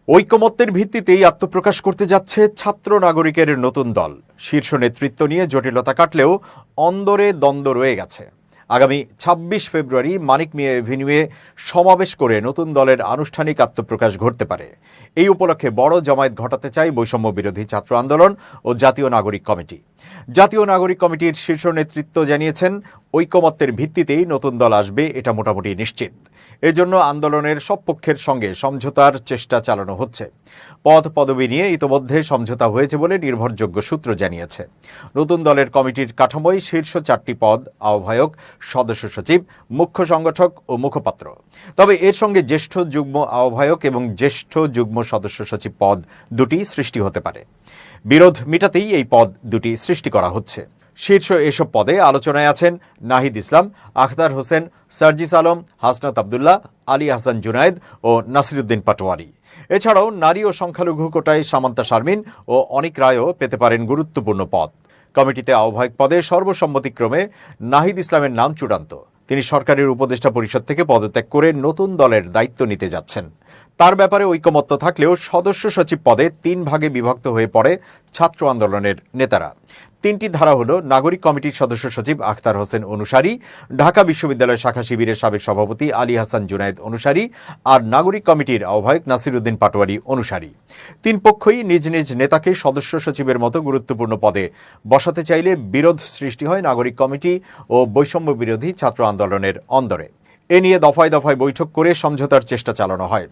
ঐকমত্যের ভিত্তিতেই আত্মপ্রকাশ করতে যাচ্ছে ছাত্র নাগরিকের নতুন দল। শীর্ষ নেতৃত্ব নিয়ে জটিলতা কাটলেও অন্দরে দ্বন্দ্ব রয়ে গেছে। আগামী ২৬ ফেব্রুয়ারি মানিক মিয়া এভিনিউয়ে সমাবেশ করে নতুন দলের আনুষ্ঠানিক আত্মপ্রকাশ ঘটতে পারে। এই উপলক্ষে বড় জমায়েত ঘটাতে চায় বৈষম্য বিরোধী ছাত্র আন্দোলন ও জাতীয় নাগরিক কমিটি। জাতীয় নাগরিক কমিটির শীর্ষ নেতৃত্ব জানিয়েছেন, ঐকমত্যের ভিত্তিতেই নতুন দল আসবে, এটা মোটামুটি নিশ্চিত। এজন্য আন্দোলনের সব পক্ষের সঙ্গে সমঝোতার চেষ্টা চালানো হচ্ছে। পদ পদবি নিয়ে ইতোমধ্যে সমঝোতা হয়েছে বলে নির্ভরযোগ্য সূত্র জানিয়েছে। নতুন দলের কমিটির কাঠামোয় শীর্ষ ৪টি পদ, আহ্বায়ক, সদস্য সচিব, মুখ্য সংগঠক ও মুখপাত্র। তবে এর সঙ্গে জ্যেষ্ঠ যুগ্ম আহ্বায়ক এবং জ্যেষ্ঠ যুগ্ম সদস্য সচিব পদ দুটি সৃষ্টি হতে পারে। বিরোধ মেটাতেই এই পদ দুটি সৃষ্টি করা হচ্ছে। শীর্ষ এসব পদে আলোচনায় আছেন নাহিদ ইসলাম, আখতার হোসেন, সার্জিস আলম, হাসনাত আবদুল্লাহ, আলী আহসান জুনায়েদ ও নাসিরুদ্দিন পাটোয়ারি। এছাড়াও নারী ও সংখ্যালঘু কোটায় সামান্তা শারমিন ও অনিক রায়ও পেতে পারেন গুরুত্বপূর্ণ পদ। কমিটিতে আহ্বায়ক পদে সর্বসম্মতিক্রমে নাহিদ ইসলামের নাম চূড়ান্ত। তিনি সরকারের উপদেষ্টা পরিষদ থেকে পদত্যাগ করে নতুন দলের দায়িত্ব নিতে যাচ্ছেন। তার ব্যাপারে ঐকমত্য থাকলেও সদস্য সচিব পদে ৩ ভাগে বিভক্ত হয়ে পড়ে ছাত্র আন্দোলনের নেতারা। ৩টি ধারা হল: নাগরিক কমিটির সদস্য সচিব আখতার হোসেন অনুসারী, ঢাকা বিশ্ববিদ্যালয় শাখা শিবিরের সাবেক সভাপতি আলী আহসান জুনায়েদ অনুসারী, আর নাগরিক কমিটির আহ্বায়ক নাসিরুদ্দিন পাটোয়ারি অনুসারী। ৩ পক্ষই নিজ নিজ নেতাকে সদস্য সচিবের মতো গুরুত্বপূর্ণ পদে বসাতে চাইলে বিরোধ সৃষ্টি হয় নাগরিক কমিটি ও বৈষম্য বিরোধী ছাত্র আন্দোলনের অন্দরে। এ নিয়ে দফায় দফায় বৈঠক করে সমঝোতার চেষ্টা চালানো হয়।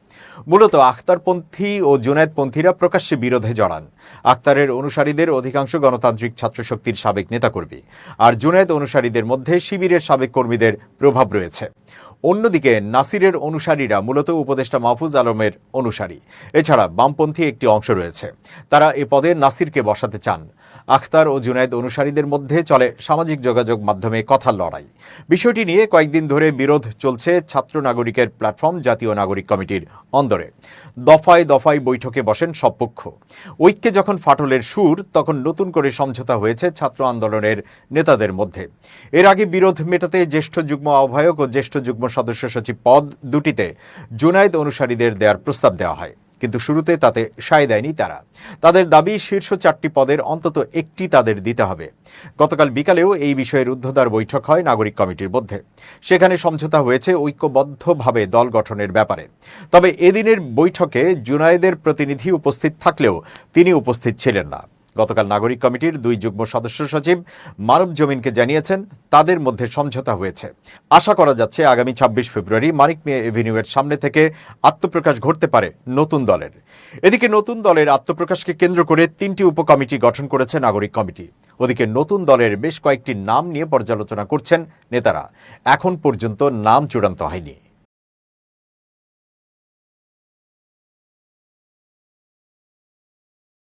মূলত আখতারপন্থী ও জুনায়েদপন্থীরা প্রকাশ্যে বিরোধে জড়ান। আখতারের অনুসারীদের অধিকাংশ গণতান্ত্রিক ছাত্রশক্তির সাবেক নেতাকর্মী, আর জুনায়েদ অনুসারীদের মধ্যে শিবিরের সাবেক কর্মীদের প্রভাব রয়েছে। অন্যদিকে নাসিরের অনুসারীরা মূলত উপদেষ্টা মাহফুজ আলমের অনুসারী। এছাড়া বামপন্থী একটি অংশ রয়েছে, তারা এ পদে নাসিরকে বসাতে চান। আখতার ও জুনায়েদ অনুসারীদের মধ্যে চলে সামাজিক যোগাযোগ মাধ্যমে কথার লড়াই। বিষয়টি নিয়ে কয়েকদিন ধরে বিরোধ চলছে ছাত্র নাগরিকের প্ল্যাটফর্ম জাতীয় নাগরিক কমিটির অন্দরে। দফায় দফায় বৈঠকে বসেন সব পক্ষ। ঐক্যে যখন ফাটলের সুর, তখন নতুন করে সমঝোতা হয়েছে ছাত্র আন্দোলনের নেতাদের মধ্যে। এর আগে বিরোধ মেটাতে জ্যেষ্ঠ যুগ্ম আহ্বায়ক ও জ্যেষ্ঠ যুগ্ম সদস্য সচিব পদ দুটিতে জুনায়েদ অনুসারীদের দেওয়ার প্রস্তাব দেওয়া হয়, কিন্তু শুরুতে তাতে সায় দেয়নি তারা। তাদের দাবি, শীর্ষ 4টি পদের অন্তত একটি তাদের দিতে হবে। গতকাল বিকালেও এই বিষয়ের ঊর্ধ্বতর বৈঠক হয় নাগরিক কমিটির মধ্যে। সেখানে সমঝোতা হয়েছে ঐক্যবদ্ধভাবে দল গঠনের ব্যাপারে। তবে এদিনের বৈঠকে জুনায়েদের প্রতিনিধি উপস্থিত থাকলেও তিনি উপস্থিত ছিলেন না। গতকাল নাগরিক কমিটির 2 যুগ্ম সদস্য সচিব মানব জমিনকে জানিয়েছেন, তাদের মধ্যে সমঝোতা হয়েছে। আশা করা যাচ্ছে আগামী ২৬ ফেব্রুয়ারি মানিক মিয়া এভিনিউয়ের সামনে থেকে আত্মপ্রকাশ ঘটতে পারে নতুন দলের। এদিকে নতুন দলের আত্মপ্রকাশকে কেন্দ্র করে 3টি উপকমিটি গঠন করেছে নাগরিক কমিটি। ওদিকে নতুন দলের বেশ কয়েকটি নাম নিয়ে পর্যালোচনা করছেন নেতারা। এখন পর্যন্ত নাম চূড়ান্ত হয়নি।